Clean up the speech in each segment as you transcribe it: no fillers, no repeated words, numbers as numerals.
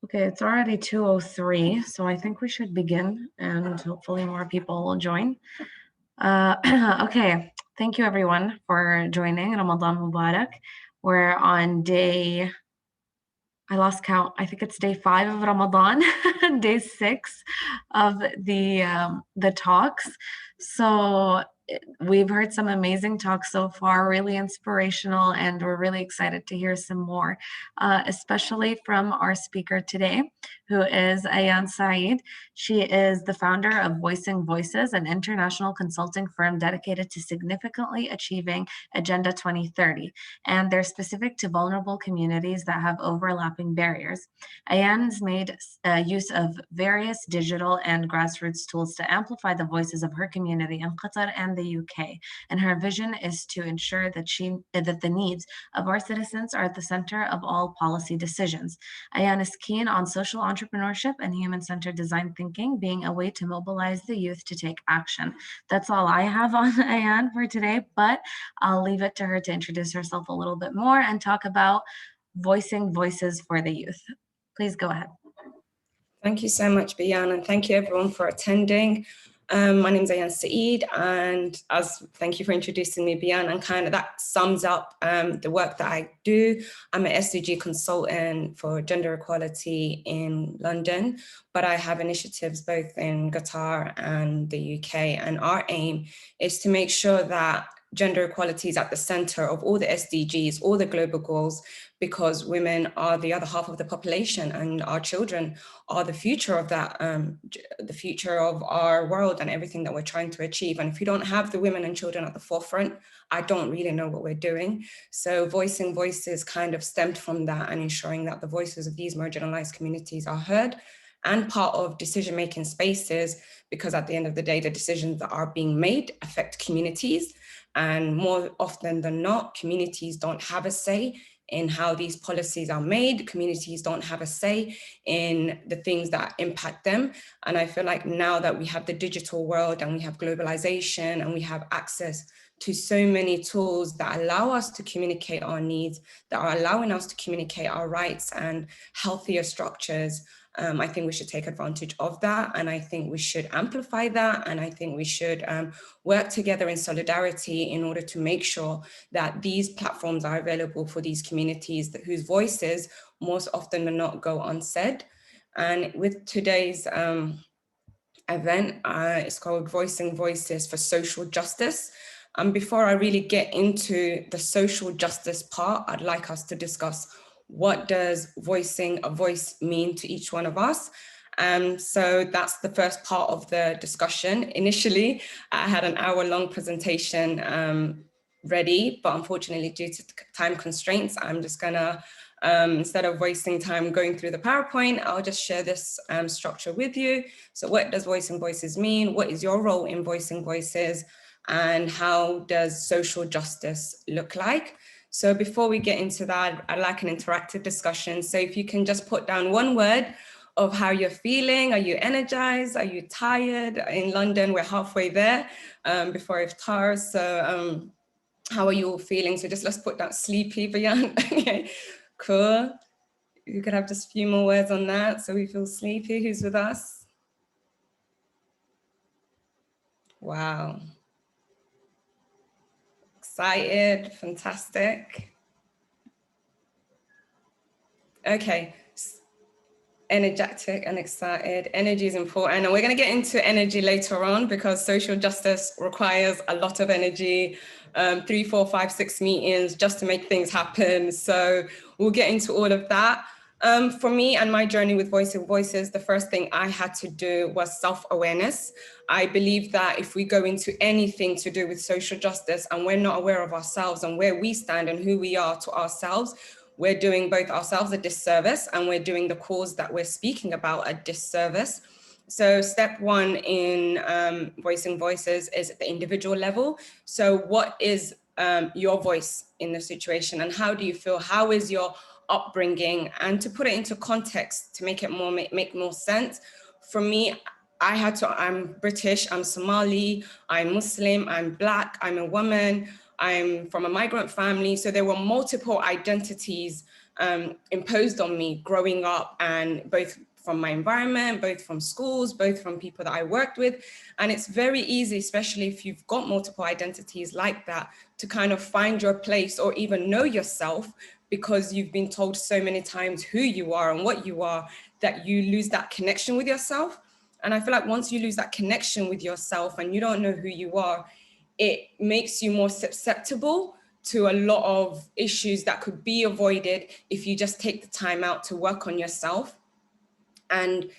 Okay, it's already 2:03, so I think we should begin and hopefully more people will join. Okay, thank you everyone for joining Ramadan Mubarak. We're on I lost count. I think it's day 5 of Ramadan, day 6 of the talks. So we've heard some amazing talks so far, really inspirational, and we're really excited to hear some more, especially from our speaker today, who is Ayan Said. She is the founder of Voicing Voices, an international consulting firm dedicated to significantly achieving Agenda 2030, and they're specific to vulnerable communities that have overlapping barriers. Ayan's made use of various digital and grassroots tools to amplify the voices of her community in Qatar and the UK. And her vision is to ensure that the needs of our citizens are at the center of all policy decisions. Ayan is keen on social entrepreneurship and human-centered design thinking being a way to mobilize the youth to take action. That's all I have on Ayan for today, but I'll leave it to her to introduce herself a little bit more and talk about voicing voices for the youth. Please go ahead. Thank you so much, Bayan, and thank you everyone for attending. My name is Ayan Said, and thank you for introducing me, Bayan, and kind of that sums up the work that I do. I'm an SDG consultant for gender equality in London, but I have initiatives both in Qatar and the UK, and our aim is to make sure that gender equality is at the center of all the SDGs, all the global goals, because women are the other half of the population and our children are the future of that, the future of our world and everything that we're trying to achieve. And if you don't have the women and children at the forefront, I don't really know what we're doing. So Voicing Voices kind of stemmed from that and ensuring that the voices of these marginalized communities are heard and part of decision-making spaces, because at the end of the day, the decisions that are being made affect communities. And more often than not, communities don't have a say in how these policies are made. Communities don't have a say in the things that impact them. And I feel like now that we have the digital world and we have globalization and we have access to so many tools that allow us to communicate our needs, that are allowing us to communicate our rights and healthier structures, I think we should take advantage of that. And I think we should amplify that. And I think we should work together in solidarity in order to make sure that these platforms are available for these communities whose voices most often than not go unsaid. And with today's event, it's called Voicing Voices for Social Justice. And before I really get into the social justice part, I'd like us to discuss what does voicing a voice mean to each one of us. So that's the first part of the discussion. Initially, I had an hour-long presentation ready, but unfortunately, due to time constraints, I'm just gonna, instead of wasting time going through the PowerPoint, I'll just share this structure with you. So what does Voicing Voices mean? What is your role in Voicing Voices? And how does social justice look like? So before we get into that, I'd like an interactive discussion. So if you can just put down one word of how you're feeling. Are you energized? Are you tired? In London, we're halfway there before iftar. So how are you all feeling? So just let's put that sleepy, Bayan. Okay, cool. You could have just a few more words on that. So we feel sleepy. Who's with us? Wow. Excited, fantastic. Okay, energetic and excited. Energy is important, and we're going to get into energy later on because social justice requires a lot of energy, 3, 4, 5, 6 meetings just to make things happen. So we'll get into all of that. For me and my journey with Voicing Voices, the first thing I had to do was self-awareness. I believe that if we go into anything to do with social justice and we're not aware of ourselves and where we stand and who we are to ourselves, we're doing both ourselves a disservice and we're doing the cause that we're speaking about a disservice. So step one in Voicing Voices is at the individual level. So what is your voice in the situation and how do you feel? How is your upbringing? And to put it into context, to make it make more sense, for me, I'm British, I'm Somali, I'm Muslim, I'm Black, I'm a woman, I'm from a migrant family. So there were multiple identities imposed on me growing up, and both from my environment, both from schools, both from people that I worked with. And it's very easy, especially if you've got multiple identities like that, to kind of find your place or even know yourself, because you've been told so many times who you are and what you are, that you lose that connection with yourself. And I feel like once you lose that connection with yourself and you don't know who you are, it makes you more susceptible to a lot of issues that could be avoided if you just take the time out to work on yourself. And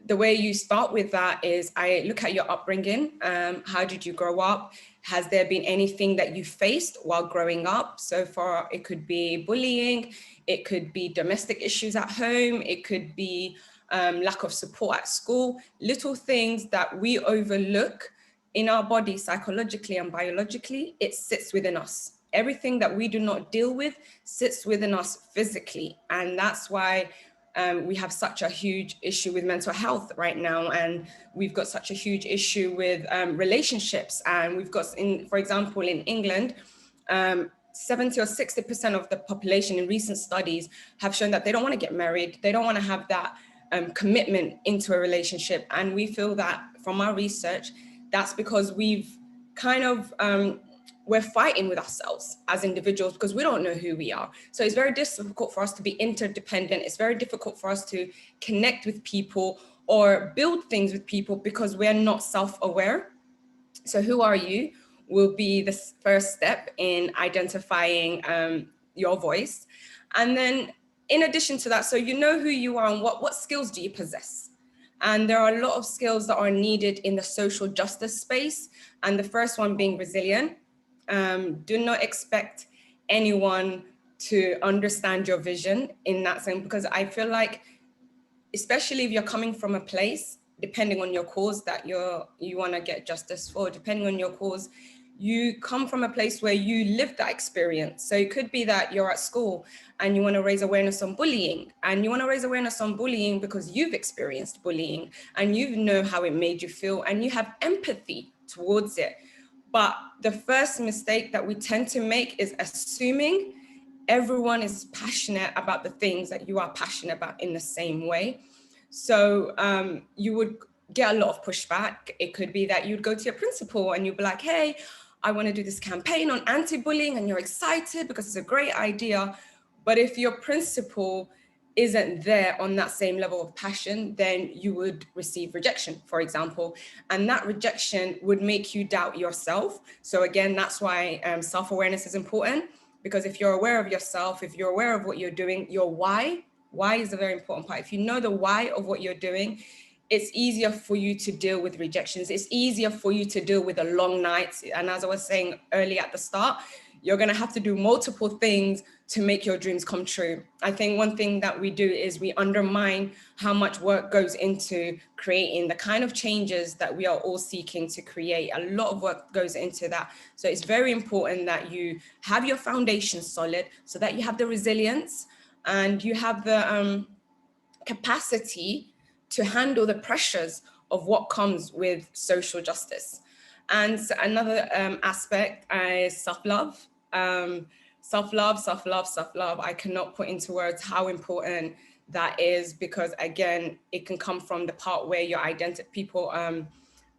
the way you start with that is I look at your upbringing. How did you grow up? Has there been anything that you faced while growing up? So far, it could be bullying, it could be domestic issues at home, it could be lack of support at school, little things that we overlook in our body psychologically and biologically. It sits within us. Everything that we do not deal with sits within us physically. And that's why we have such a huge issue with mental health right now, and we've got such a huge issue with relationships. And we've got, for example, in England, 70 or 60% of the population in recent studies have shown that they don't want to get married. They don't want to have that commitment into a relationship. And we feel that from our research, that's because we've kind of we're fighting with ourselves as individuals because we don't know who we are. So it's very difficult for us to be interdependent. It's very difficult for us to connect with people or build things with people because we're not self-aware. So who are you will be the first step in identifying your voice. And then in addition to that, so you know who you are and what skills do you possess? And there are a lot of skills that are needed in the social justice space. And the first one being resilient. Do not expect anyone to understand your vision in that sense, because I feel like, especially if you're coming from a place, depending on your cause that you want to get justice for, depending on your cause, you come from a place where you live that experience. So it could be that you're at school and you want to raise awareness on bullying, and you want to raise awareness on bullying because you've experienced bullying and you know how it made you feel and you have empathy towards it. But the first mistake that we tend to make is assuming everyone is passionate about the things that you are passionate about in the same way. So you would get a lot of pushback. It could be that you'd go to your principal and you'd be like, hey, I want to do this campaign on anti-bullying, and you're excited because it's a great idea. But if your principal isn't there on that same level of passion, then you would receive rejection, for example. And that rejection would make you doubt yourself. So again, that's why self-awareness is important, because if you're aware of yourself, if you're aware of what you're doing, your why is a very important part. If you know the why of what you're doing, it's easier for you to deal with rejections. It's easier for you to deal with the long nights. And as I was saying earlier at the start, you're going to have to do multiple things to make your dreams come true. I think one thing that we do is we undermine how much work goes into creating the kind of changes that we are all seeking to create. A lot of work goes into that. So it's very important that you have your foundation solid so that you have the resilience and you have the capacity to handle the pressures of what comes with social justice. And another aspect is self-love. Self-love. I cannot put into words how important that is, because again, it can come from the part where your people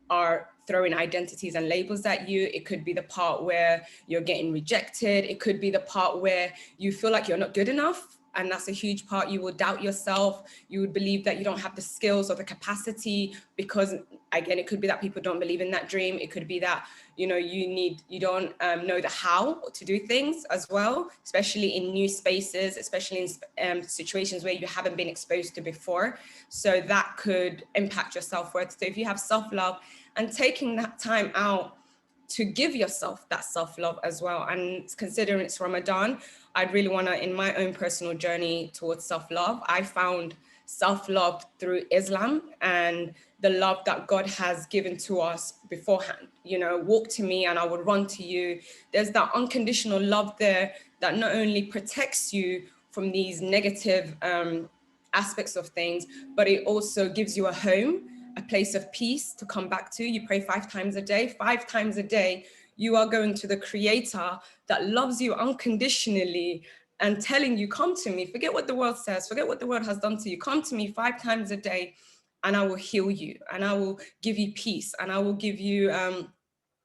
are throwing identities and labels at you. It could be the part where you're getting rejected. It could be the part where you feel like you're not good enough. And that's a huge part. You will doubt yourself. You would believe that you don't have the skills or the capacity, because again, it could be that people don't believe in that dream. It could be that, you don't know the how to do things as well, especially in new spaces, especially in situations where you haven't been exposed to before. So that could impact your self-worth. So if you have self-love and taking that time out to give yourself that self-love as well. And considering it's Ramadan, I'd really want to, in my own personal journey towards self-love, I found self-love through Islam and the love that God has given to us beforehand. Walk to me and I will run to you. There's that unconditional love there that not only protects you from these negative aspects of things, but it also gives you a home, a place of peace to come back to. You pray 5 times a day. 5 times a day, you are going to the Creator that loves you unconditionally and telling you, come to me, forget what the world says, forget what the world has done to you, come to me 5 times a day and I will heal you, and I will give you peace, and I will give you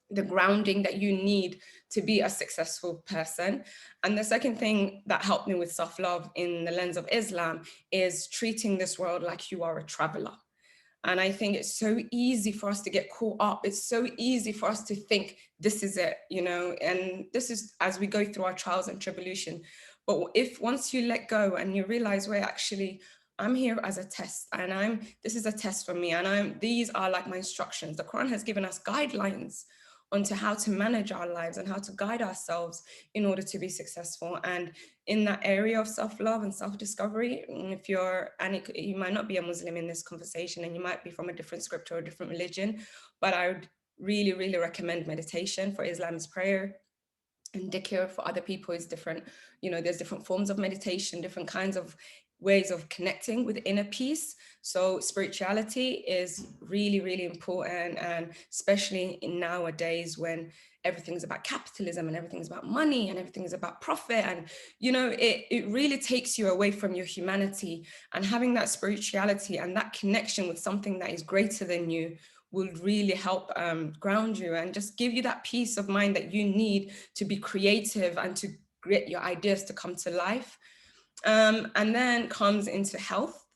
the grounding that you need to be a successful person. And the second thing that helped me with self-love in the lens of Islam is treating this world like you are a traveler. And I think it's so easy for us to get caught up. It's so easy for us to think this is it, you know, and this is as we go through our trials and tribulation. But if once you let go and you realize, wait, actually, I'm here as a test, and this is a test for me, and these are like my instructions. The Quran has given us guidelines onto how to manage our lives and how to guide ourselves in order to be successful. And in that area of self-love and self-discovery, if you might not be a Muslim in this conversation, and you might be from a different scripture or a different religion, but I would really, really recommend meditation. For Islam is prayer, and dhikr for other people is different. You know, there's different forms of meditation, different kinds of ways of connecting with inner peace. So spirituality is really, really important, and especially in nowadays when everything's about capitalism and everything's about money and everything's about profit, and you know, it really takes you away from your humanity. And having that spirituality and that connection with something that is greater than you will really help ground you and just give you that peace of mind that you need to be creative and to get your ideas to come to life. And then comes into health.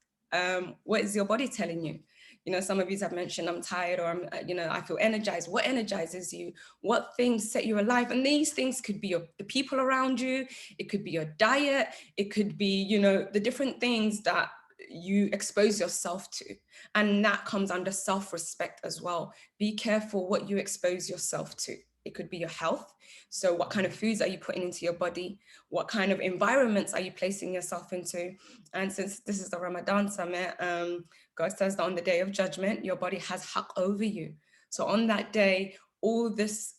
What is your body telling you? You know, some of you have mentioned, I'm tired, or I feel energized. What energizes you? What things set you alive? And these things could be the people around you. It could be your diet. It could be, you know, the different things that you expose yourself to. And that comes under self-respect as well. Be careful what you expose yourself to. It could be your health. So what kind of foods are you putting into your body? What kind of environments are you placing yourself into? And since this is the Ramadan summit, God says that on the day of judgment, your body has haqq over you. So on that day, all this,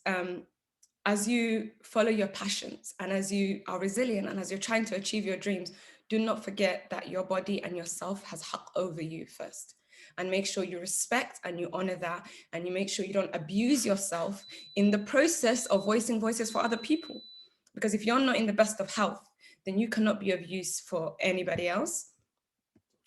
as you follow your passions and as you are resilient and as you're trying to achieve your dreams, do not forget that your body and yourself has haqq over you first. And make sure you respect and you honor that, and you make sure you don't abuse yourself in the process of voicing voices for other people. Because if you're not in the best of health, then you cannot be of use for anybody else.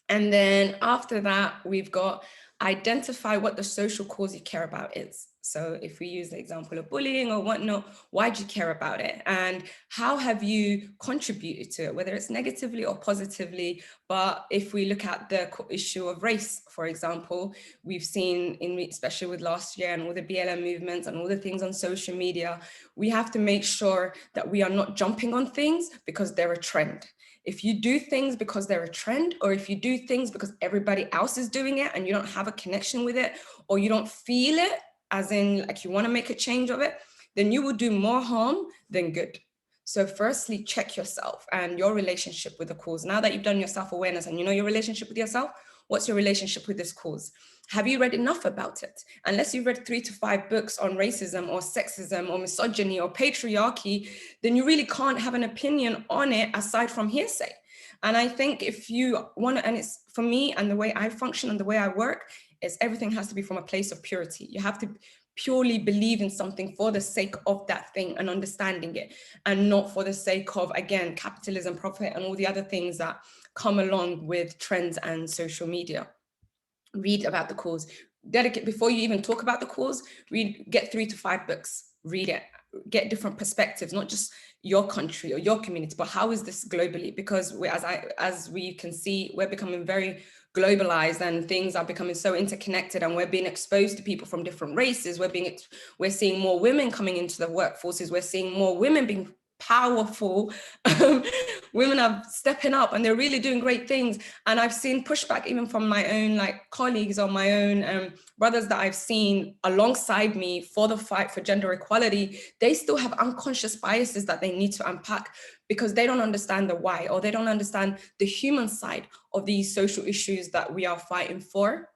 And then after that, we've got identify what the social cause you care about is. So if we use the example of bullying or whatnot, why do you care about it? And how have you contributed to it, whether it's negatively or positively? But if we look at the issue of race, for example, we've seen, especially with last year and all the BLM movements and all the things on social media, we have to make sure that we are not jumping on things because they're a trend. If you do things because they're a trend, or if you do things because everybody else is doing it and you don't have a connection with it, or you don't feel it, as in like you want to make a change of it, then you will do more harm than good. So firstly, check yourself and your relationship with the cause. Now that you've done your self-awareness and you know your relationship with yourself, what's your relationship with this cause? Have you read enough about it? Unless you've read 3 to 5 books on racism or sexism or misogyny or patriarchy, then you really can't have an opinion on it aside from hearsay. And I think if you want to, and it's for me and the way I function and the way I work, is everything has to be from a place of purity. You have to purely believe in something for the sake of that thing and understanding it, and not for the sake of, again, capitalism, profit, and all the other things that come along with trends and social media. Read about the cause. Dedicate, before you even talk about the cause, get 3 to 5 books, read it, get different perspectives, not just your country or your community, but how is this globally? Because as we can see, we're becoming very globalized and things are becoming so interconnected, and we're being exposed to people from different races. We're seeing more women coming into the workforces. We're seeing more women being powerful. Women are stepping up and they're really doing great things. And I've seen pushback even from my own colleagues or my own brothers that I've seen alongside me for the fight for gender equality. They still have unconscious biases that they need to unpack because they don't understand the why, or they don't understand the human side of these social issues that we are fighting for.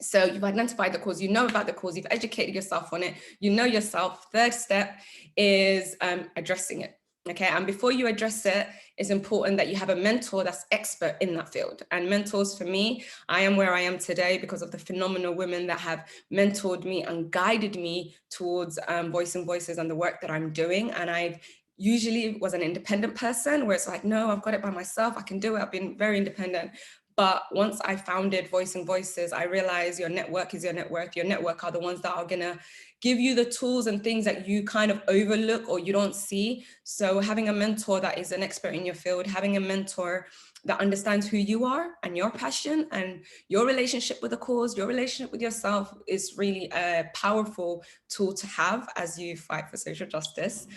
So you've identified the cause, you know about the cause, you've educated yourself on it, you know yourself. Third step is addressing it. Okay, and before you address it, it's important that you have a mentor that's expert in that field. And mentors, for me, I am where I am today because of the phenomenal women that have mentored me and guided me towards voicing voices and the work that I'm doing. And I've usually was an independent person, where it's like, no, I've got it by myself, I can do it, I've been very independent. But once I founded Voicing Voices, I realized your network is your net worth. Your network are the ones that are gonna give you the tools and things that you kind of overlook or you don't see. So having a mentor that is an expert in your field, having a mentor that understands who you are and your passion and your relationship with the cause, your relationship with yourself, is really a powerful tool to have as you fight for social justice.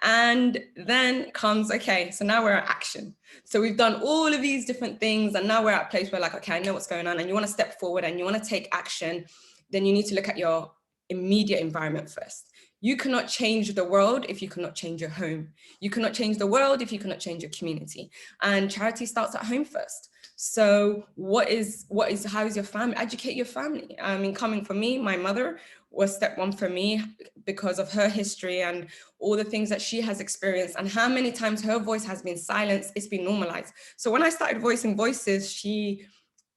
And then comes, okay, so now we're at action. So we've done all of these different things, and now we're at a place where, like, okay, I know what's going on, and you want to step forward and you want to take action. Then you need to look at your immediate environment first. You cannot change the world if you cannot change your home. You cannot change the world if you cannot change your community. And charity starts at home first. So how is your family? Educate your family. I mean, coming from me, my mother was step one for me because of her history and all the things that she has experienced and how many times her voice has been silenced. It's been normalized. So when I started voicing voices, she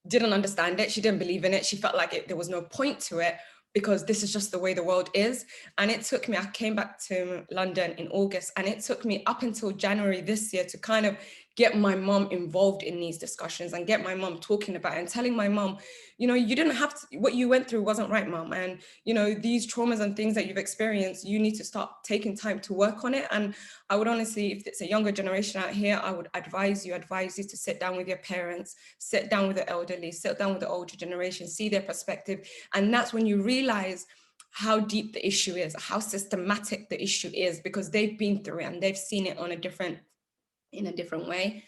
didn't understand it. She didn't believe in it. She felt like there was no point to it because this is just the way the world is. And it took me, I came back to London in August, and it took me up until January this year to kind of get my mom involved in these discussions and get my mom talking about it and telling my mom, you know, you didn't have to, what you went through wasn't right, mom. And, you know, these traumas and things that you've experienced, you need to start taking time to work on it. And I would honestly, if it's a younger generation out here, I would advise you to sit down with your parents, sit down with the elderly, sit down with the older generation, see their perspective. And that's when you realize how deep the issue is, how systematic the issue is, because they've been through it and they've seen it in a different way.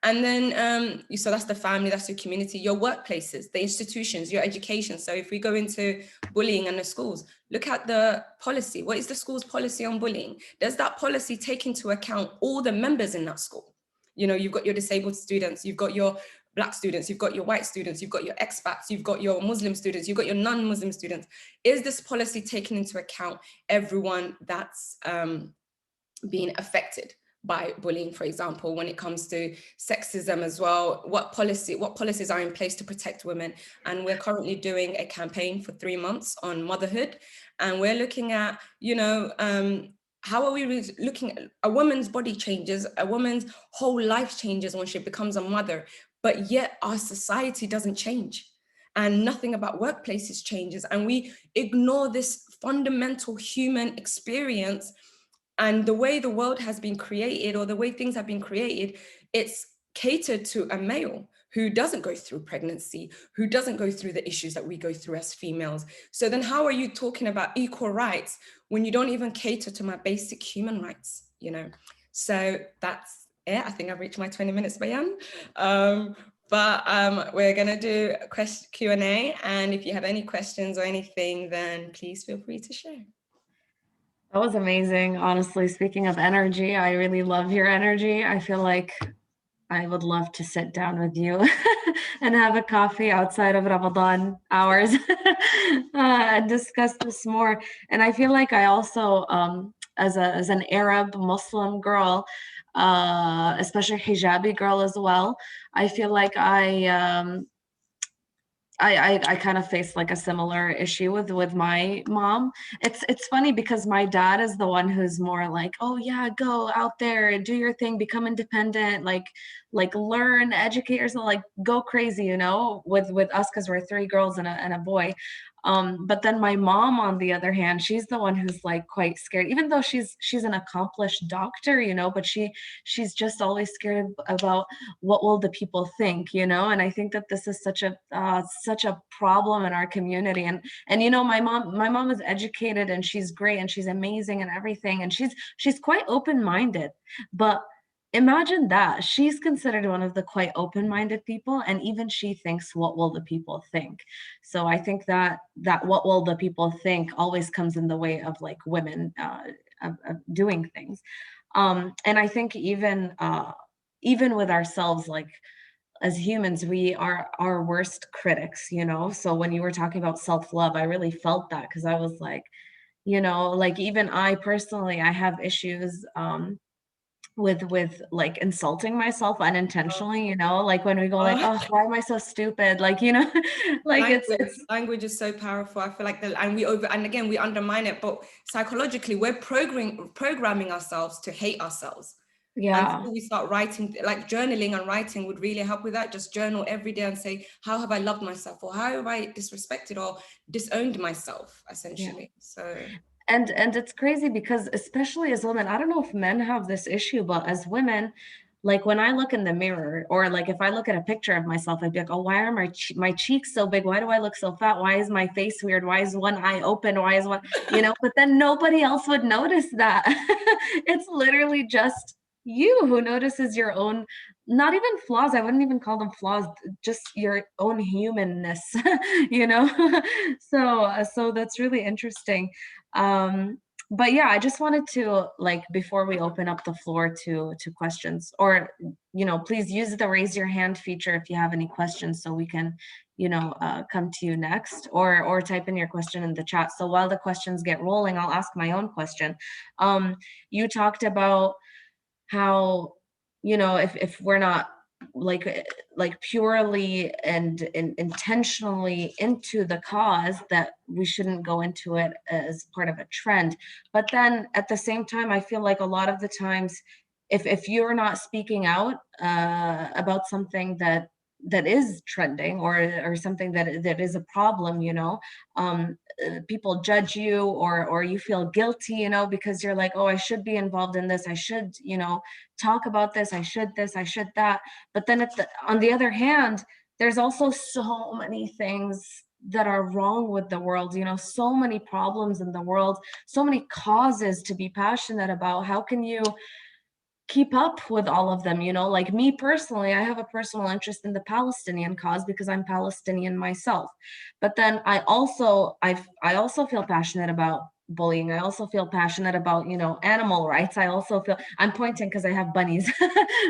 And then, so that's the family, that's your community, your workplaces, the institutions, your education. So if we go into bullying in the schools, look at the policy. What is the school's policy on bullying? Does that policy take into account all the members in that school? You know, you've got your disabled students, you've got your Black students, you've got your white students, you've got your expats, you've got your Muslim students, you've got your non-Muslim students. Is this policy taking into account everyone that's being affected by bullying, for example, when it comes to sexism as well? What policies are in place to protect women? And we're currently doing a campaign for 3 months on motherhood. And we're looking at, you know, how are we looking at a woman's body changes, a woman's whole life changes when she becomes a mother, but yet our society doesn't change. And nothing about workplaces changes. And we ignore this fundamental human experience. And the way the world has been created, or the way things have been created, it's catered to a male who doesn't go through pregnancy, who doesn't go through the issues that we go through as females. So then how are you talking about equal rights when you don't even cater to my basic human rights, you know? So that's it. I think I've reached my 20 minutes, Bayan. But we're gonna do a Q&A. And if you have any questions or anything, then please feel free to share. That was amazing. Honestly, speaking of energy, I really love your energy. I feel like I would love to sit down with you and have a coffee outside of Ramadan hours and discuss this more. And I feel like I also, as an Arab Muslim girl, especially hijabi girl as well, I feel like I kind of faced like a similar issue with my mom. It's funny because my dad is the one who's more like, oh yeah, go out there, do your thing, become independent, like learn, educate yourself, like go crazy, you know, with us because we're three girls and a boy. But then my mom, on the other hand, she's the one who's like quite scared, even though she's an accomplished doctor, you know, but she's just always scared about what will the people think, you know. And I think that this is such a problem in our community. And you know, my mom is educated and she's great and she's amazing and everything, and she's quite open-minded. But imagine that she's considered one of the quite open-minded people, and even she thinks, what will the people think? So I think that what will the people think always comes in the way of like women of doing things. And I think even with ourselves, like as humans, we are our worst critics, you know. So when you were talking about self-love, I really felt that, because I was like, you know, like even I personally, I have issues with like insulting myself unintentionally, you know, like when we go like, Oh, oh, why am I so stupid? Like, you know, like it's language is so powerful. I feel like and again, we undermine it, but psychologically, we're programming ourselves to hate ourselves. yeah, Until we start writing, like journaling and writing would really help with that. Just journal every day and say, how have I loved myself, or how have I disrespected or disowned myself, yeah. essentially. So And it's crazy because especially as women, I don't know if men have this issue, but as women, like when I look in the mirror or like if I look at a picture of myself, I'd be like, oh, why are my cheeks so big? Why do I look so fat? Why is my face weird? Why is one eye open? Why is one, you know, but then nobody else would notice that. It's literally just you who notices your own, not even flaws. I wouldn't even call them flaws, just your own humanness, you know? So that's really interesting. Um, but yeah, I just wanted to like before we open up the floor to questions, or you know, please use the raise your hand feature if you have any questions, so we can, you know, come to you next, or type in your question in the chat. So while the questions get rolling, I'll ask my own question. Um, you talked about how, you know, if we're not like like purely and intentionally into the cause, that we shouldn't go into it as part of a trend. But then at the same time, I feel like a lot of the times, if you're not speaking out about something that is trending, or something that is a problem, you know, people judge you, or you feel guilty, you know, because you're like, oh, I should be involved in this, I should, you know, talk about this, I should this, I should that. But then on the other hand, there's also so many things that are wrong with the world, you know, so many problems in the world, so many causes to be passionate about. How can you keep up with all of them, you know? Like me personally, I have a personal interest in the Palestinian cause because I'm Palestinian myself. But then I also feel passionate about bullying. I also feel passionate about, you know, animal rights. I also feel, I'm pointing because I have bunnies.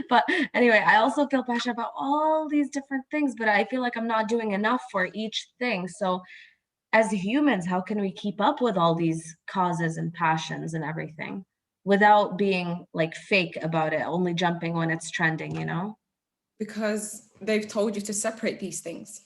But anyway, I also feel passionate about all these different things, but I feel like I'm not doing enough for each thing. So as humans, how can we keep up with all these causes and passions and everything without being like fake about it, only jumping when it's trending, you know? because they've told you to separate these things.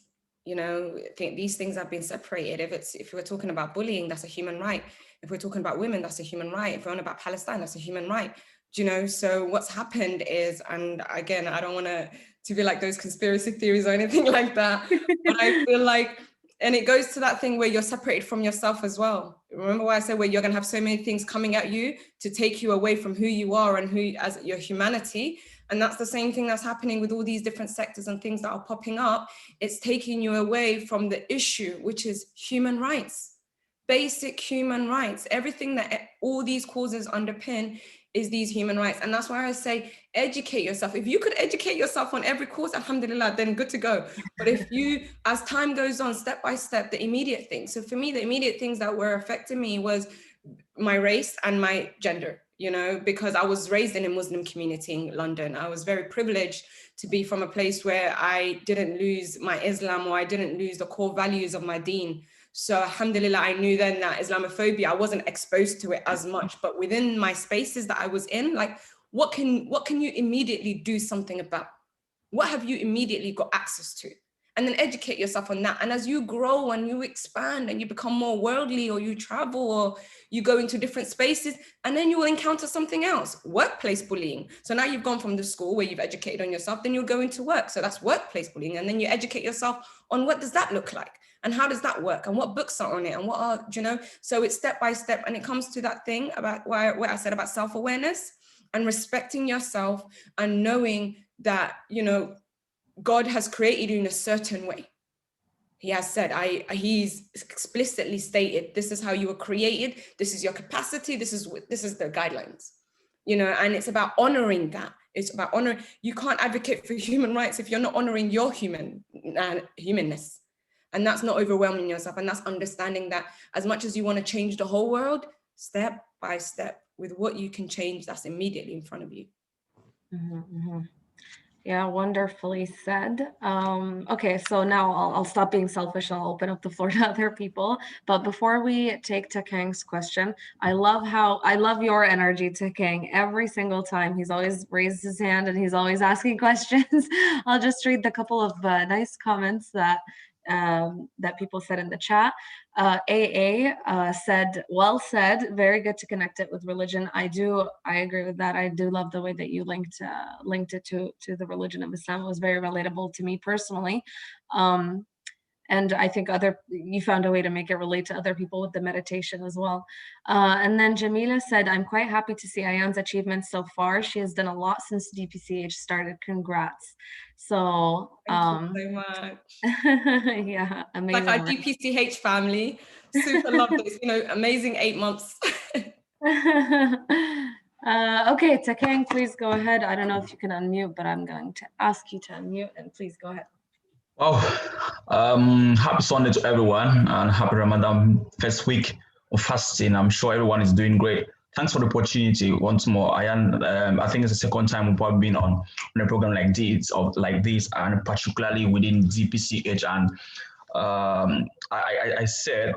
You know, I think these things have been separated. If we're talking about bullying, that's a human right. If we're talking about women, that's a human right. If we're on about Palestine, that's a human right. Do you know? So what's happened is, and again, I don't want to be like those conspiracy theories or anything like that, but I feel like, and it goes to that thing where you're separated from yourself as well. Remember what I said, where you're gonna have so many things coming at you to take you away from who you are and who as your humanity. And that's the same thing that's happening with all these different sectors and things that are popping up. It's taking you away from the issue, which is human rights, basic human rights. Everything that all these causes underpin is these human rights. And that's why I say, educate yourself. If you could educate yourself on every cause, alhamdulillah, then good to go. But if you, as time goes on, step by step, the immediate things. So for me, the immediate things that were affecting me was my race and my gender, you know, because I was raised in a Muslim community in London. I was very privileged to be from a place where I didn't lose my Islam, or I didn't lose the core values of my deen. So alhamdulillah, I knew then that Islamophobia, I wasn't exposed to it as much, but within my spaces that I was in, like, what can you immediately do something about? What have you immediately got access to? And then educate yourself on that. And as you grow and you expand and you become more worldly, or you travel, or you go into different spaces, and then you will encounter something else, workplace bullying. So now you've gone from the school where you've educated on yourself, then you'll go into work. So that's workplace bullying. And then you educate yourself on what does that look like? And how does that work? And what books are on it? And what are, you know? So it's step by step. And it comes to that thing about what I said about self-awareness and respecting yourself and knowing that, you know, God has created you in a certain way. He has said, he's explicitly stated, this is how you were created. This is your capacity. This is the guidelines, you know, and it's about honoring that. It's about honoring. You can't advocate for human rights if you're not honoring your humanness. And that's not overwhelming yourself. And that's understanding that as much as you want to change the whole world, step by step with what you can change that's immediately in front of you. Mm-hmm, mm-hmm. Yeah, wonderfully said. Okay, so now I'll stop being selfish. I'll open up the floor to other people. But before we take Takang's question, I love your energy, Takang. Every single time he's always raised his hand and he's always asking questions. I'll just read the couple of nice comments that people said in the chat. AA said, well said, very good to connect it with religion. I agree with that. I do love the way that you linked it to the religion of Islam. It was very relatable to me personally. And I think you found a way to make it relate to other people with the meditation as well. And then Jamila said, I'm quite happy to see Ayan's achievements so far. She has done a lot since DPCH started. Congrats. So Thank you so much. yeah, amazing. Like our DPCH family, super love this, amazing 8 months. Okay, Takang, please go ahead. I don't know if you can unmute, but I'm going to ask you to unmute and please go ahead. Oh, happy Sunday to everyone and happy Ramadan first week of fasting. I'm sure everyone is doing great. Thanks for the opportunity once more. Ayan, I think it's the second time we've probably been on a program like this, and particularly within DPCH. And I said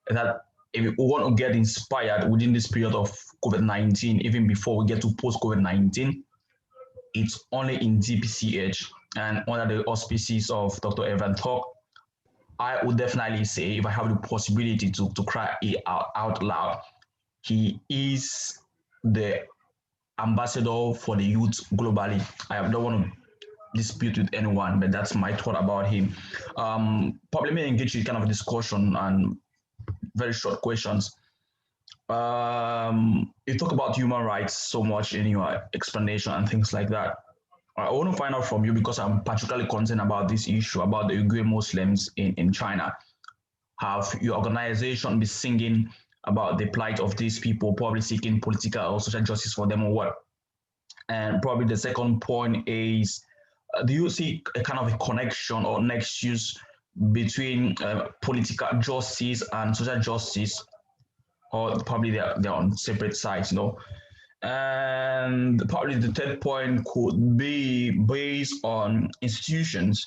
that if we want to get inspired within this period of COVID-19, even before we get to post-COVID-19, it's only in DPCH and under the auspices of Dr. Evan Talk. I would definitely say, if I have the possibility to cry it out loud, he is the ambassador for the youth globally. I don't want to dispute with anyone, but that's my thought about him. Probably may engage in kind of a discussion and very short questions. You talk about human rights so much in your explanation and things like that. I want to find out from you, because I'm particularly concerned about this issue about the Uyghur Muslims in China. Have your organization been singing about the plight of these people, probably seeking political or social justice for them, or what? And probably the second point is, do you see a kind of a connection or nexus between political justice and social justice, or probably they're on separate sides, And probably the third point could be based on institutions.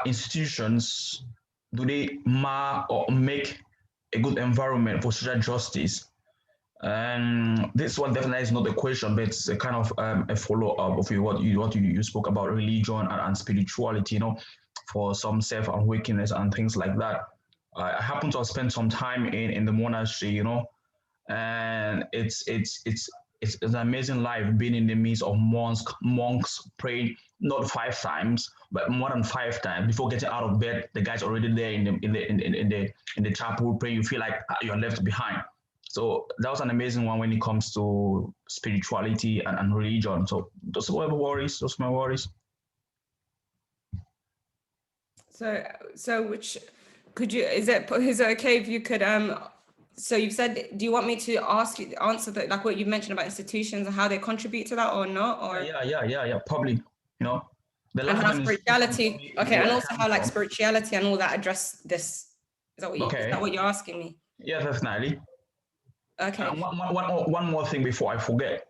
Institutions, do they mar or make a good environment for social justice? And this one definitely is not a question, but it's a kind of a follow-up of what you spoke about religion and spirituality, for some self-awakeness and things like that. I happen to have spent some time in the monastery, and it's an amazing life being in the midst of monks praying not 5 times but more than 5 times before getting out of bed. The guy's already there in the chapel praying. You feel like you're left behind. So that was an amazing one when it comes to spirituality and religion. So those are my worries. So which could you, is it okay if you could so you've said, do you want me to answer that, like what you mentioned about institutions and how they contribute to that or not? Or yeah, probably, the and how spirituality, okay, and also how like spirituality and all that address this. Is that what you're asking me? Yeah, definitely. Okay. One more thing before I forget.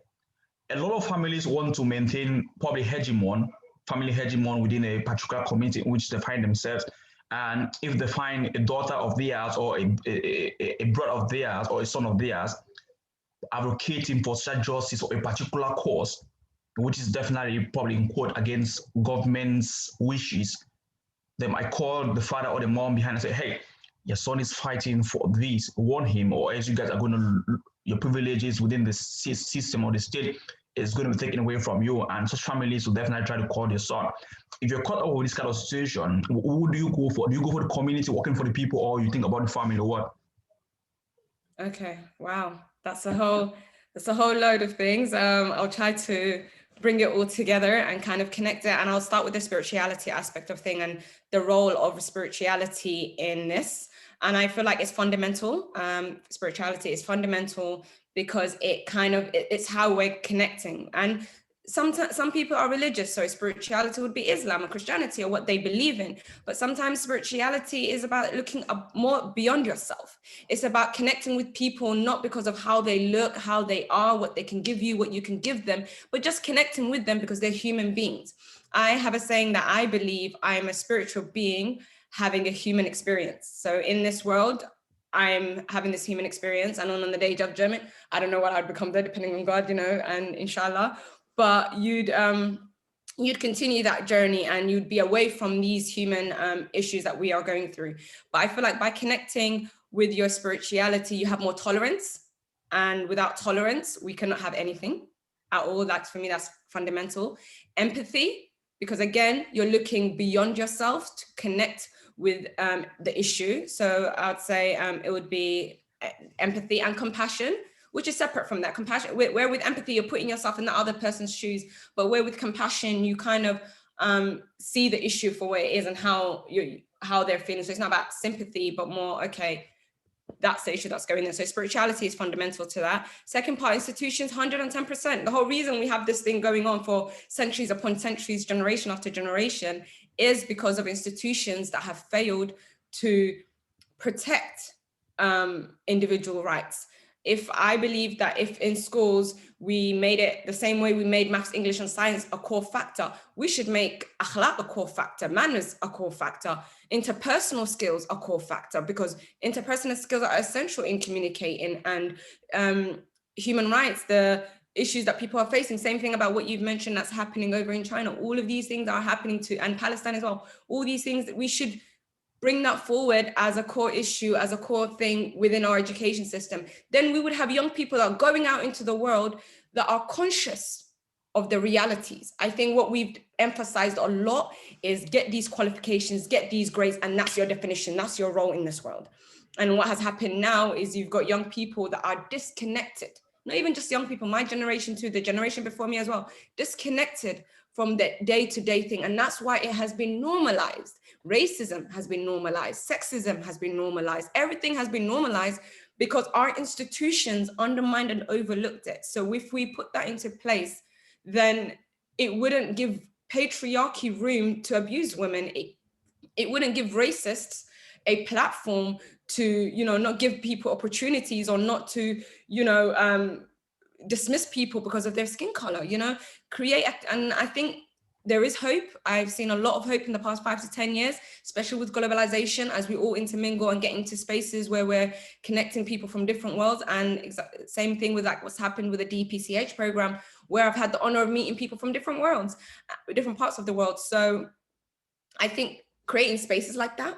A lot of families want to maintain probably family hegemon within a particular community in which they find themselves. And if they find a daughter of theirs or a brother of theirs or a son of theirs advocating for social justice or a particular cause, which is definitely probably in quote against government's wishes, then I call the father or the mom behind and say, hey, your son is fighting for this, warn him, or else you guys are going to, your privileges within the system or the state is going to be taken away from you. And such families will definitely try to call their son. If you're caught up with this kind of situation, who do you go for? Do you go for the community working for the people, or you think about the family, or what? Okay, wow, that's a whole load of things. I'll try to bring it all together and kind of connect it. And I'll start with the spirituality aspect of thing and the role of spirituality in this. And I feel like it's fundamental. Spirituality is fundamental because it's how we're connecting. And some people are religious, so spirituality would be Islam or Christianity or what they believe in. But sometimes spirituality is about looking up more beyond yourself. It's about connecting with people, not because of how they look, how they are, what they can give you, what you can give them, but just connecting with them because they're human beings. I have a saying that I believe I am a spiritual being having a human experience. So in this world, I'm having this human experience, and on the day of judgment, I don't know what I'd become there, depending on God, and inshallah. But you'd continue that journey, and you'd be away from these human issues that we are going through. But I feel like by connecting with your spirituality, you have more tolerance, and without tolerance, we cannot have anything at all. That's, for me, that's fundamental. Empathy, because again, you're looking beyond yourself to connect with the issue. So I'd say it would be empathy and compassion, which is separate from that. Compassion, where with empathy, you're putting yourself in the other person's shoes, but where with compassion, you kind of see the issue for what it is and how they're feeling. So it's not about sympathy, but more, okay, that's the issue that's going there. So spirituality is fundamental to that. Second part, institutions, 110%. The whole reason we have this thing going on for centuries upon centuries, generation after generation, is because of institutions that have failed to protect individual rights. If I believe that if in schools we made it the same way we made maths, English, and science a core factor, we should make akhlaq a core factor, manners a core factor, interpersonal skills a core factor, because interpersonal skills are essential in communicating, and human rights, the issues that people are facing, same thing about what you've mentioned that's happening over in China. All of these things are happening and Palestine as well. All these things that we should bring that forward as a core issue, as a core thing within our education system. Then we would have young people that are going out into the world that are conscious of the realities. I think what we've emphasized a lot is get these qualifications, get these grades, and that's your definition, that's your role in this world. And what has happened now is you've got young people that are disconnected, not even just young people, my generation too, the generation before me as well, disconnected from the day-to-day thing. And that's why it has been normalized. Racism has been normalized, sexism has been normalized, everything has been normalized because our institutions undermined and overlooked it. So if we put that into place, then it wouldn't give patriarchy room to abuse women. It wouldn't give racists a platform to, not give people opportunities, or not to, dismiss people because of their skin color, and I think there is hope. I've seen a lot of hope in the past 5 to 10 years, especially with globalization, as we all intermingle and get into spaces where we're connecting people from different worlds. And same thing with like what's happened with the DPCH program, where I've had the honor of meeting people from different worlds, different parts of the world. So I think creating spaces like that,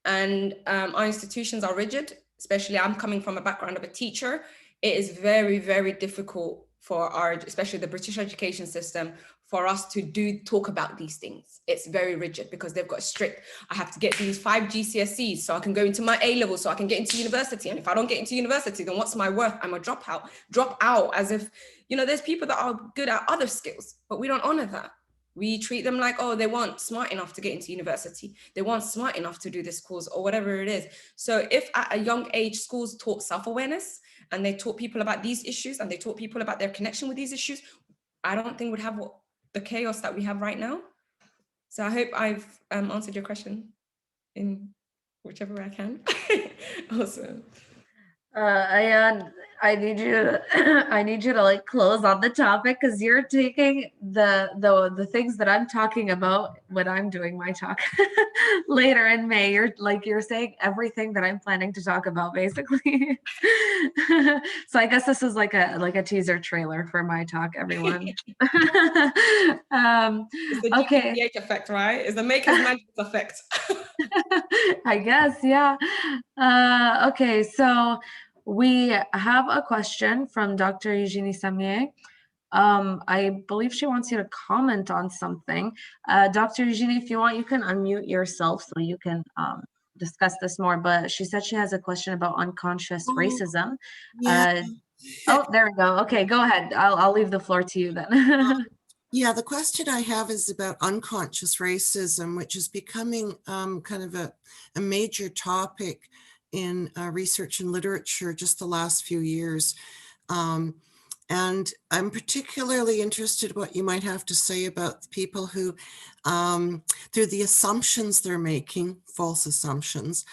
and our institutions are rigid, especially I'm coming from a background of a teacher. It is very, very difficult for especially the British education system, for us to talk about these things. It's very rigid because they've got strict, I have to get these 5 GCSEs so I can go into my A level, so I can get into university. And if I don't get into university, then what's my worth? I'm a drop out, as if, there's people that are good at other skills, but we don't honor that. We treat them like, oh, they weren't smart enough to get into university. They weren't smart enough to do this course or whatever it is. So if at a young age, schools taught self-awareness, and they taught people about these issues, and they taught people about their connection with these issues, I don't think we'd have the chaos that we have right now. So I hope I've answered your question in whichever way I can. Awesome. Ayan, I need you to like close on the topic, because you're taking the things that I'm talking about when I'm doing my talk later in May. You're saying everything that I'm planning to talk about, basically. So I guess this is like a teaser trailer for my talk, everyone. It's the Okay. GPCH effect, right? It's the Maker's Magic effect. I guess, yeah. Okay, so we have a question from Dr. Eugenie Samier. I believe she wants you to comment on something. Dr. Eugenie, if you want, you can unmute yourself so you can discuss this more. But she said she has a question about unconscious racism. Yeah. Oh, there we go. Okay, go ahead. I'll leave the floor to you then. Yeah, the question I have is about unconscious racism, which is becoming kind of a major topic in research and literature just the last few years. And I'm particularly interested what you might have to say about people who, through the assumptions they're making, false assumptions,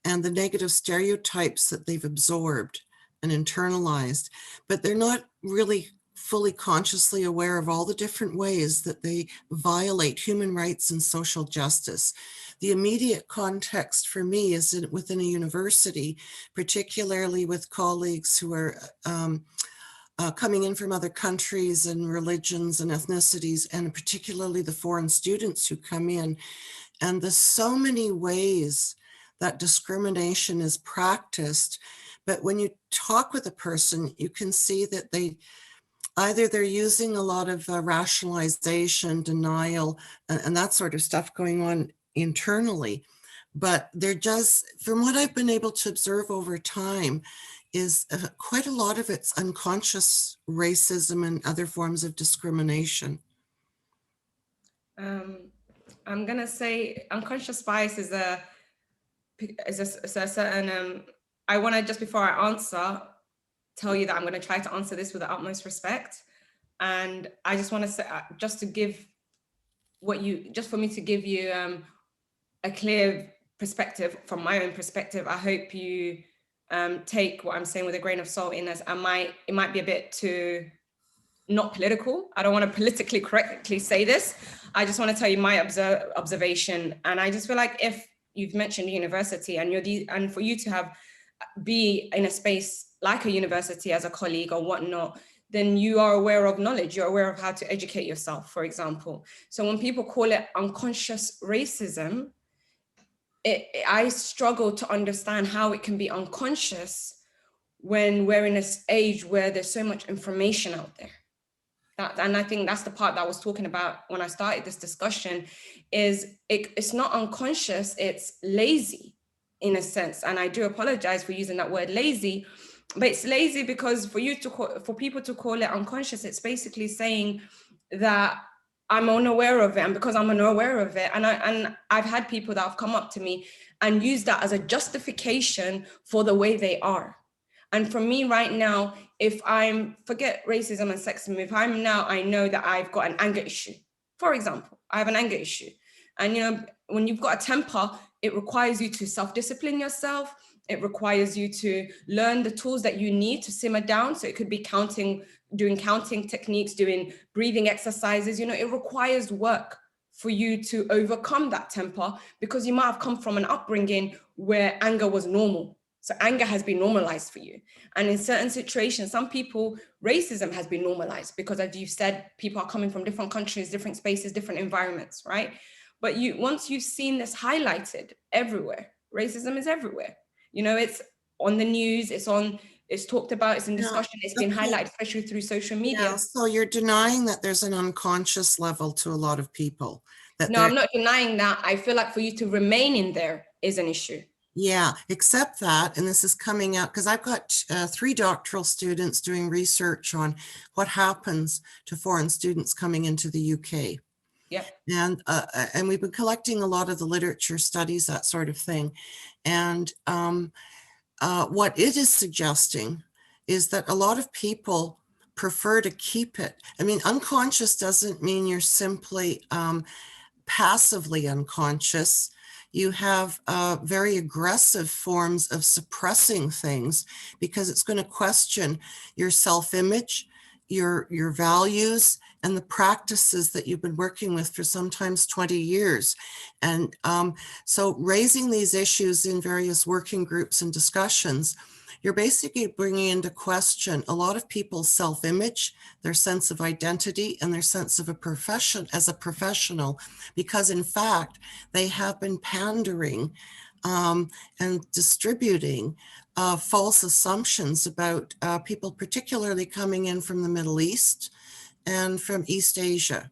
and the negative stereotypes that they've absorbed and internalized, but they're not really fully consciously aware of all the different ways that they violate human rights and social justice. The immediate context for me is within a university, particularly with colleagues who are coming in from other countries and religions and ethnicities, and particularly the foreign students who come in. And there's so many ways that discrimination is practiced. But when you talk with a person, you can see that they're using a lot of rationalization, denial, and that sort of stuff going on internally. But they're just, from what I've been able to observe over time, is quite a lot of it's unconscious racism and other forms of discrimination. I'm gonna say unconscious bias is a certain. I want to, just before I answer, tell you that I'm going to try to answer this with the utmost respect, and I just want to say, just to give just for me to give you a clear perspective from my own perspective. I hope you take what I'm saying with a grain of salt, in as it might be a bit too not political. I don't want to politically correctly say this. I just want to tell you my observation. And I just feel like, if you've mentioned university, and and for you to be in a space like a university as a colleague or whatnot, then you are aware of knowledge, you're aware of how to educate yourself, for example. So when people call it unconscious racism, I struggle to understand how it can be unconscious when we're in this age where there's so much information out there. And I think that's the part that I was talking about when I started this discussion, is it's not unconscious, it's lazy in a sense. And I do apologize for using that word lazy, but it's lazy because for people to call it unconscious, it's basically saying that I'm unaware of it, and because I'm unaware of it, and I've had people that have come up to me and use that as a justification for the way they are. And for me right now, if forget racism and sexism, I know that I've got an anger issue. For example, I have an anger issue. And when you've got a temper, it requires you to self-discipline yourself. It requires you to learn the tools that you need to simmer down. So it could be doing counting techniques, doing breathing exercises. It requires work for you to overcome that temper, because you might have come from an upbringing where anger was normal. So anger has been normalized for you. And in certain situations, some people, racism has been normalized because, as you said, people are coming from different countries, different spaces, different environments, right? But once you've seen this highlighted everywhere, racism is everywhere. It's on the news, it's talked about, it's in discussion, it's been highlighted, especially through social media. Yeah, so you're denying that there's an unconscious level to a lot of people. No, I'm not denying that. I feel like for you to remain in there is an issue. Yeah, except that, and this is coming out because I've got 3 doctoral students doing research on what happens to foreign students coming into the UK. Yeah. And we've been collecting a lot of the literature, studies, that sort of thing. And what it is suggesting is that a lot of people prefer to keep it. I mean, unconscious doesn't mean you're simply passively unconscious. You have very aggressive forms of suppressing things because it's going to question your self-image, your values, and the practices that you've been working with for sometimes 20 years. And so raising these issues in various working groups and discussions, you're basically bringing into question a lot of people's self-image, their sense of identity, and their sense of a profession as a professional, because in fact, they have been pandering and distributing false assumptions about people, particularly coming in from the Middle East and from East Asia.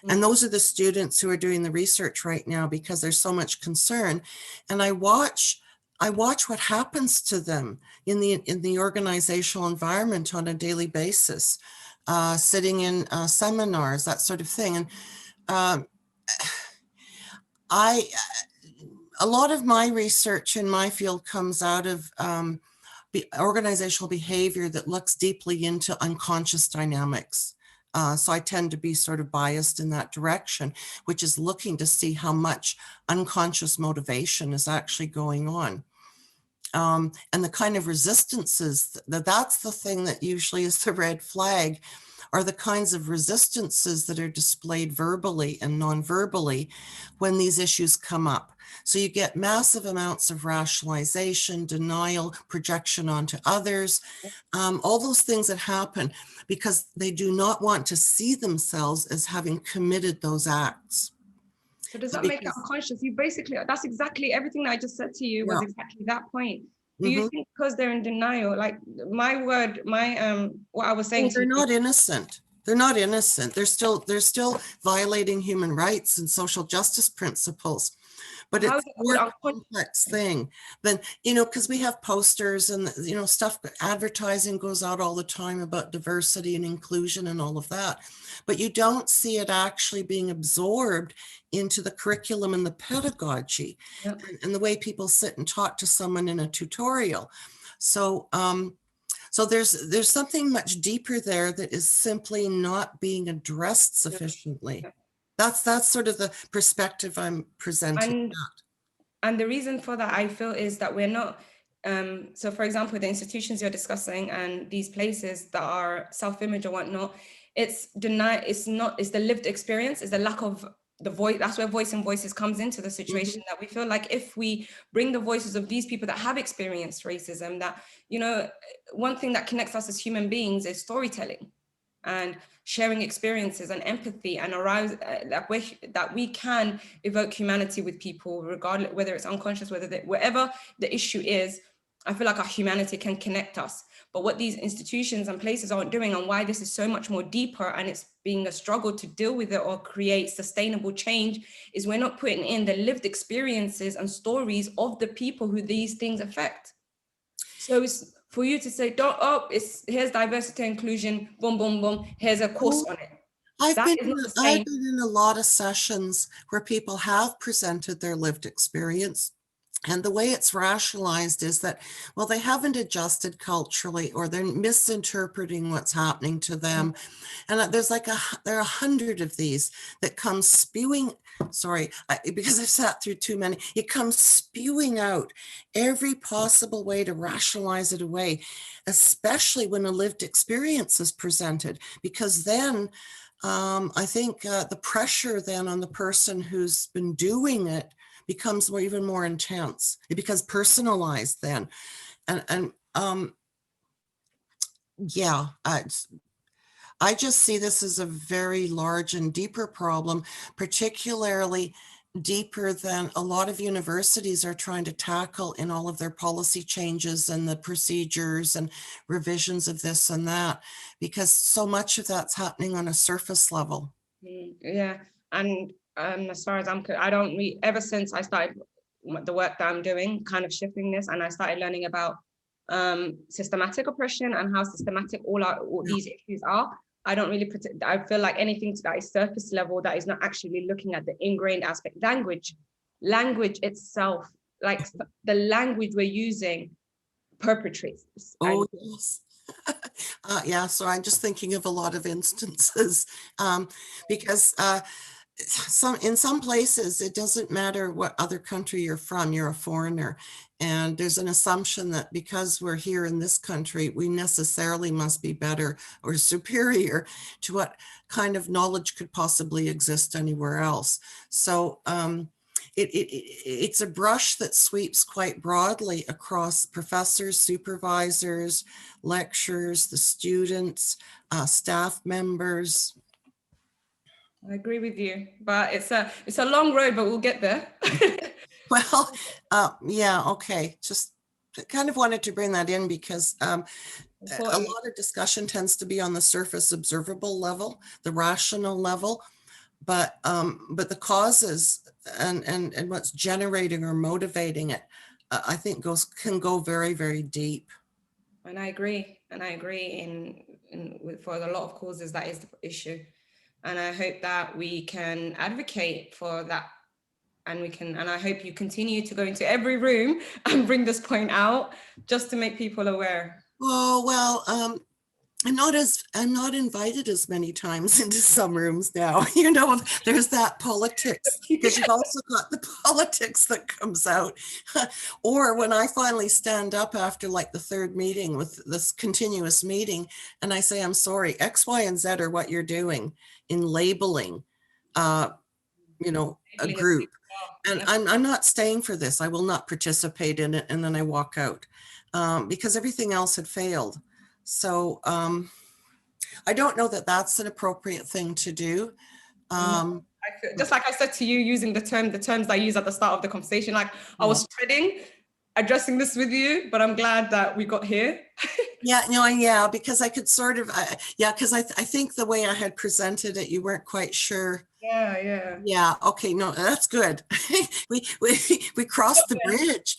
And those are the students who are doing the research right now because there's so much concern. And I watch what happens to them in the organizational environment on a daily basis, sitting in seminars, that sort of thing. And a lot of my research in my field comes out of organizational behavior that looks deeply into unconscious dynamics. So I tend to be sort of biased in that direction, which is looking to see how much unconscious motivation is actually going on. And the kind of resistances, that's the thing that usually is the red flag, are the kinds of resistances that are displayed verbally and non-verbally when these issues come up. So you get massive amounts of rationalization, denial, projection onto others, all those things that happen because they do not want to see themselves as having committed those acts. So does that make it unconscious? You basically, that's exactly everything that I just said to you was exactly that point. Do you think because they're in denial, like my word, what I was saying to you? They're not innocent. They're not innocent. They're still violating human rights and social justice principles. But it's a more complex thing than, because we have posters and, stuff, advertising goes out all the time about diversity and inclusion and all of that. But you don't see it actually being absorbed into the curriculum and the pedagogy and the way people sit and talk to someone in a tutorial. So, so there's something much deeper there that is simply not being addressed sufficiently. That's sort of the perspective I'm presenting. And the reason for that, I feel, is that we're not, so for example, the institutions you're discussing and these places that are self-image or whatnot, it's the lived experience, it's the lack of the voice. That's where Voice and Voices comes into the situation, that we feel like if we bring the voices of these people that have experienced racism, that, one thing that connects us as human beings is storytelling and sharing experiences and empathy and arouse that we can evoke humanity with people, regardless whether it's unconscious, whatever the issue is. I feel like our humanity can connect us. But what these institutions and places aren't doing, and why this is so much more deeper and it's being a struggle to deal with it or create sustainable change, is we're not putting in the lived experiences and stories of the people who these things affect. So it's for you to say, here's diversity and inclusion, boom, boom, boom, here's a course on it. I've been in a lot of sessions where people have presented their lived experience. And the way it's rationalized is that, well, they haven't adjusted culturally, or they're misinterpreting what's happening to them. And there are 100 of these that come spewing, because I've sat through too many, it comes spewing out every possible way to rationalize it away, especially when a lived experience is presented, because then I think the pressure then on the person who's been doing it becomes even more intense. It becomes personalized then. I just see this as a very large and deeper problem, particularly deeper than a lot of universities are trying to tackle in all of their policy changes and the procedures and revisions of this and that, because so much of that's happening on a surface level. Yeah, and as far as ever since I started the work that I'm doing, kind of shifting this, and I started learning about systematic oppression and how systematic all these issues are, I don't really I feel like anything that is surface level, that is not actually looking at the ingrained aspect. Language itself, like the language we're using perpetrates this. Oh, yes. Yeah, so I'm just thinking of a lot of instances because in some places, it doesn't matter what other country you're from, you're a foreigner. And there's an assumption that because we're here in this country, we necessarily must be better or superior to what kind of knowledge could possibly exist anywhere else. So it's a brush that sweeps quite broadly across professors, supervisors, lecturers, the students, staff members. I agree with you, but it's a long road, but we'll get there. Well, yeah, okay. Just kind of wanted to bring that in because a lot of discussion tends to be on the surface observable level, the rational level, but the causes and what's generating or motivating it, I think can go very, very deep. And I agree. For a lot of causes, that is the issue. And I hope that we can advocate for that and I hope you continue to go into every room and bring this point out just to make people aware. Oh, well, I'm not invited as many times into some rooms now. You know, there's that politics, because you've also got the politics that comes out. Or when I finally stand up after like the third meeting with this continuous meeting, and I say, I'm sorry, X, Y, and Z are what you're doing in labeling, you know, a group. And I'm not staying for this. I will not participate in it. And then I walk out because everything else had failed. So I don't know that that's an appropriate thing to do. Just like I said to you, using the terms I use at the start of the conversation, like I was dreading addressing this with you, but I'm glad that we got here. Yeah, because I could sort of, because I think the way I had presented it, you weren't quite sure. Yeah. Okay. No, that's good. we crossed the bridge.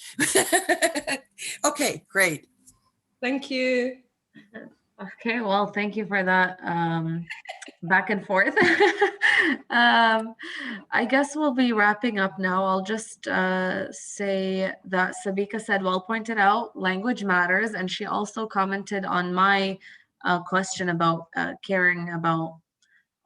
Okay, great. Thank you. Okay, well, thank you for that back and forth. I guess we'll be wrapping up now. I'll just say that Sabika said, well pointed out, language matters. And she also commented on my question about caring about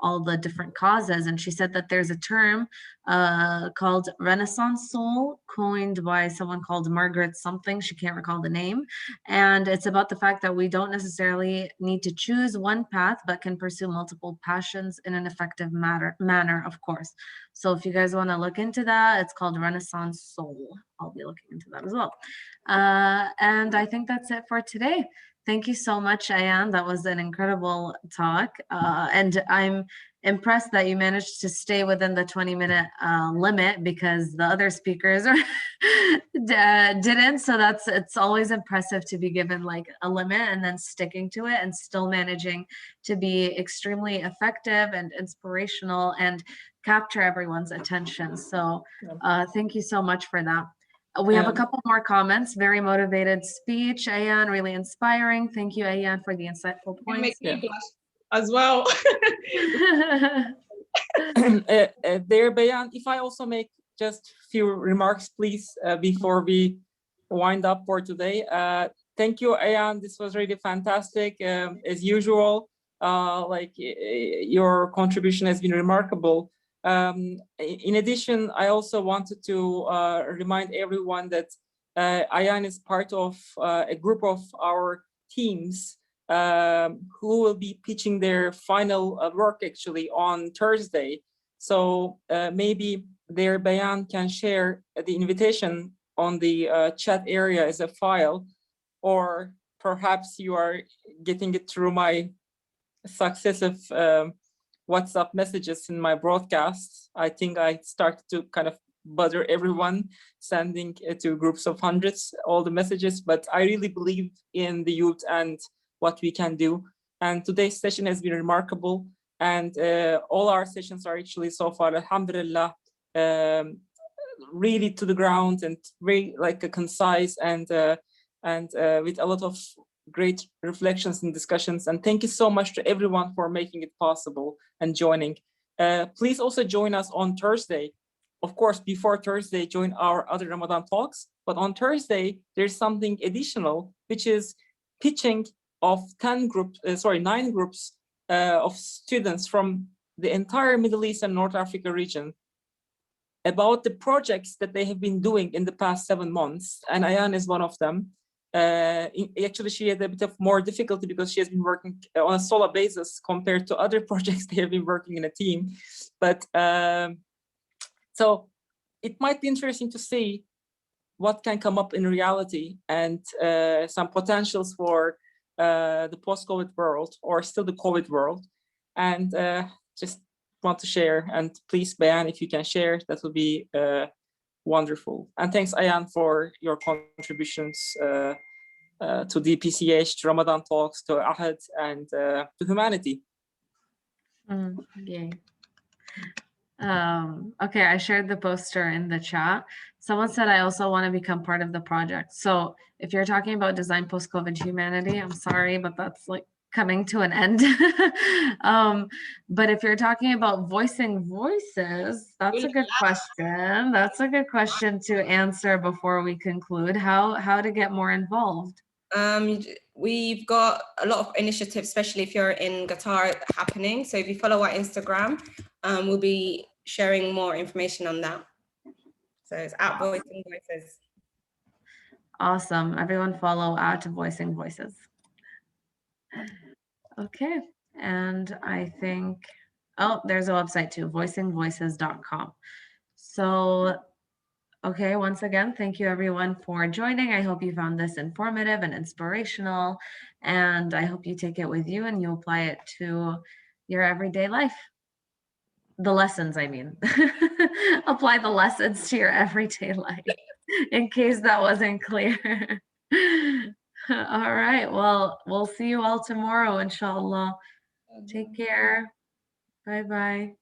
all the different causes. And she said that there's a term called Renaissance soul, coined by someone called Margaret something. She can't recall the name. And it's about the fact that we don't necessarily need to choose one path, but can pursue multiple passions in an effective manner, of course. So if you guys want to look into that, it's called Renaissance soul. I'll be looking into that as well. And I think that's it for today. Thank you so much, Ayan. That was an incredible talk. And I'm impressed that you managed to stay within the 20-minute limit, because the other speakers didn't. So it's always impressive to be given like a limit and then sticking to it and still managing to be extremely effective and inspirational and capture everyone's attention. So thank you so much for that. We have a couple more comments. Very motivated speech, Ayan, really inspiring. Thank you, Ayan, for the insightful points. Make me blush as well. There, Bayan, if I also make just a few remarks, please, before we wind up for today. Thank you, Ayan. This was really fantastic. As usual, your contribution has been remarkable. In addition, I also wanted to remind everyone that Ayan is part of a group of our teams who will be pitching their final work actually on Thursday. So maybe their Bayan can share the invitation on the chat area as a file, or perhaps you are getting it through my successive WhatsApp messages in my broadcasts. I think I started to kind of bother everyone, sending to groups of hundreds all the messages, but I really believe in the youth and what we can do. And today's session has been remarkable, and all our sessions are actually so far, alhamdulillah, really to the ground and very concise and with a lot of great reflections and discussions. And thank you so much to everyone for making it possible and joining. Please also join us on Thursday. Of course, before Thursday, join our other Ramadan talks. But on Thursday, there's something additional, which is pitching of 9 groups of students from the entire Middle East and North Africa region about the projects that they have been doing in the past 7 months. And Ayan is one of them. Actually, she had a bit of more difficulty because she has been working on a solo basis compared to other projects they have been working in a team. But so it might be interesting to see what can come up in reality and some potentials for the post-COVID world, or still the COVID world. And just want to share, and please, Bayan, if you can share, that would be wonderful. And thanks, Ayan, for your contributions to DPCH, to Ramadan Talks, to Ahad, and to humanity. Yay. Okay, I shared the poster in the chat. Someone said I also want to become part of the project. So if you're talking about design post-COVID humanity, I'm sorry, but that's like coming to an end. But if you're talking about voicing voices, that's a good question. That's a good question to answer before we conclude. How to get more involved? We've got a lot of initiatives, especially if you're in Qatar, happening. So if you follow our Instagram, we'll be sharing more information on that. So it's at Voicing Voices. Awesome. Everyone follow at Voicing Voices. Okay. And I think, oh, there's a website too, voicingvoices.com. So, okay, once again, thank you everyone for joining. I hope you found this informative and inspirational, and I hope you take it with you and you apply it to your everyday life. The lessons, I mean. Apply the lessons to your everyday life, in case that wasn't clear. All right, well, we'll see you all tomorrow, inshallah. Take care. Bye-bye.